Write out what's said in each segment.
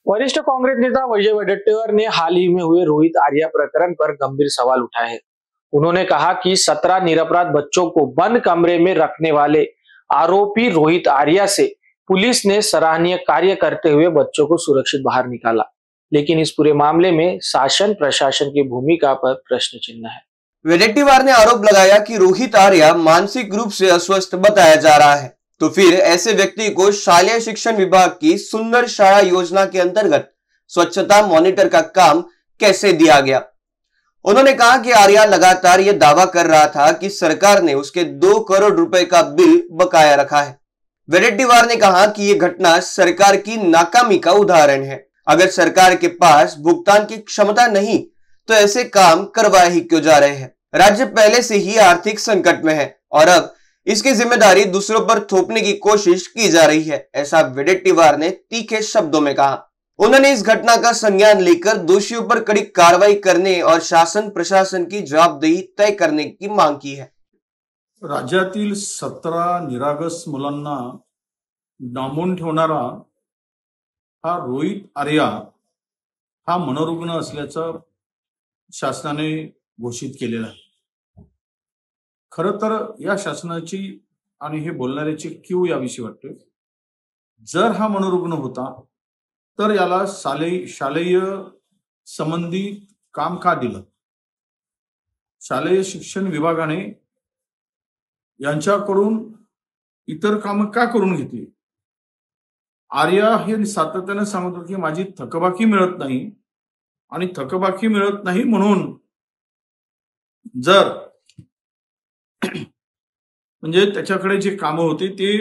वरिष्ठ कांग्रेस नेता विजय वडेट्टीवार ने हाल ही में हुए रोहित आर्या प्रकरण पर गंभीर सवाल उठाए हैं। उन्होंने कहा कि 17 निरपराध बच्चों को बंद कमरे में रखने वाले आरोपी रोहित आर्या से पुलिस ने सराहनीय कार्य करते हुए बच्चों को सुरक्षित बाहर निकाला, लेकिन इस पूरे मामले में शासन प्रशासन की भूमिका पर प्रश्न चिन्ह है। वडेट्टीवार ने आरोप लगाया कि रोहित आर्या मानसिक रूप से अस्वस्थ बताया जा रहा है, तो फिर ऐसे व्यक्ति को शालेय शिक्षण विभाग की सुंदर शाला योजना के अंतर्गत स्वच्छता मॉनिटर का काम कैसे दिया गया। उन्होंने कहा कि आर्या लगातार यह दावा कर रहा था कि सरकार ने उसके 2 करोड़ रुपए का बिल बकाया रखा है। वडेट्टीवार ने कहा कि यह घटना सरकार की नाकामी का उदाहरण है। अगर सरकार के पास भुगतान की क्षमता नहीं तो ऐसे काम करवाए ही क्यों जा रहे हैं। राज्य पहले से ही आर्थिक संकट में है और अब इसकी जिम्मेदारी दूसरों पर थोपने की कोशिश की जा रही है, ऐसा वडेट्टीवार ने तीखे शब्दों में कहा। उन्होंने इस घटना का संज्ञान लेकर दोषियों पर कड़ी कार्रवाई करने और शासन प्रशासन की जवाबदेही तय करने की मांग की है। राज्यातील 17 निरागस मुलांना डांबून ठेवणारा हा रोहित आर्या हा मनोरुग्ण असल्याचं शासनाने घोषित केलेलं आहे। खरं तर या शासनाची आणि हे बोलणाऱ्याची क्यू याविषयी वाटते। जर हा मनोरुग्ण होता तर याला शालेय संबंधित काम का दिलं? शालेय शिक्षण विभागाने यांच्याकडून इतर काम का करून घेतली? आर्या हे सातत्याने सांगतो की माझी थकबाकी मिळत नाही आणि थकबाकी मिळत नाही म्हणून जर म्हणजे त्याच्याकडे जे कामं होते ते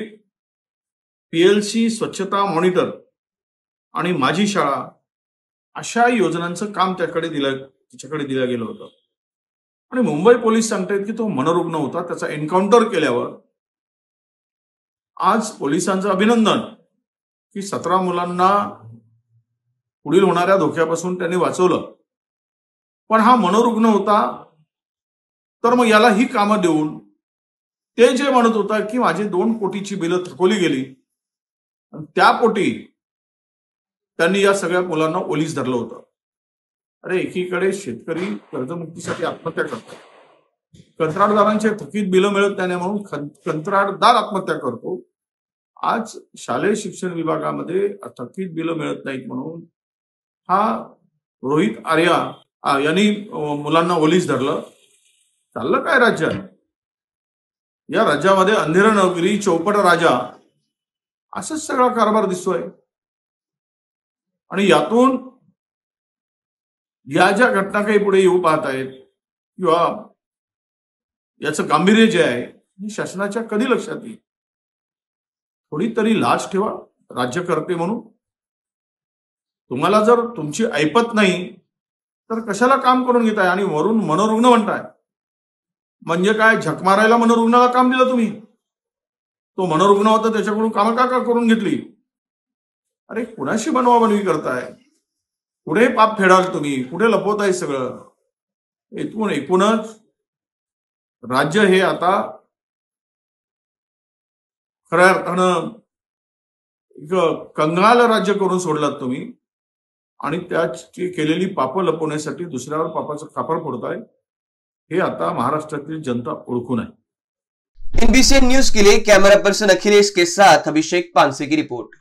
पीएलसी स्वच्छता मॉनिटर आणि माझी शाळा अशा योजनांचं काम त्याच्याकडे दिलं गेलं होतं। आणि मुंबई पोलीस सांगतात की तो मनोरुग्ण होता, त्याचा एन्काउंटर केल्यावर आज पोलिसांचं अभिनंदन की 17 मुलांना पुढील होणाऱ्या धोक्यापासून त्यांनी वाचवलं। पण हा मनोरुग्ण होता तर मग याला ही कामं देऊन ते जे म्हणत होता की माझी 2 कोटीची बिलं थकवली गेली आणि त्या पोटी त्यांनी या सगळ्या मुलांना ओलीस धरलं होतं। अरे एकीकडे शेतकरी कर्जमुक्तीसाठी आत्महत्या करतात, कंत्राटदारांचे थकीत बिलं मिळत नाही म्हणून कंत्राटदार आत्महत्या करतो। आज शालेय शिक्षण विभागामध्ये थकीत बिलं मिळत नाहीत म्हणून हा रोहित आर्या यांनी मुलांना ओलीस धरलं। चाललं काय राज्यात? या राज्यामध्ये अंधेर नगरी चौपट राजा असंच सगळा कारभार दिसतोय। आणि यातून या ज्या घटना काही पुढे येऊ पाहत आहेत किंवा याचं गांभीर्य जे आहे शासनाच्या कधी लक्षात येईल? थोडी तरी लाज ठेवा राज्यकर्ते म्हणून। तुम्हाला जर तुमची ऐपत नाही तर कशाला काम करून घेताय आणि वरून मनोरुग्ण म्हणताय? म्हणजे काय झक मारायला मनोरुग्णाला काम दिलं तुम्ही? तो मनोरुग्ण होता त्याच्याकडून काम का करून घेतली? अरे कुणाशी बनवाबनवी करताय? पुढे पाप फेडाल तुम्ही, पुढे लपवताय सगळं। एकूणच राज्य हे आता खऱ्या अर्थानं कंगाल राज्य करून सोडलात तुम्ही आणि त्याची केलेली पापं लपवण्यासाठी दुसऱ्यावर पापाचं खापर फोडताय। हे आता महाराष्ट्रातील जनता ओळखून आहे। एनबीसी न्यूज के लिए कैमरा पर्सन अखिलेश के साथ अभिषेक पानसे की रिपोर्ट।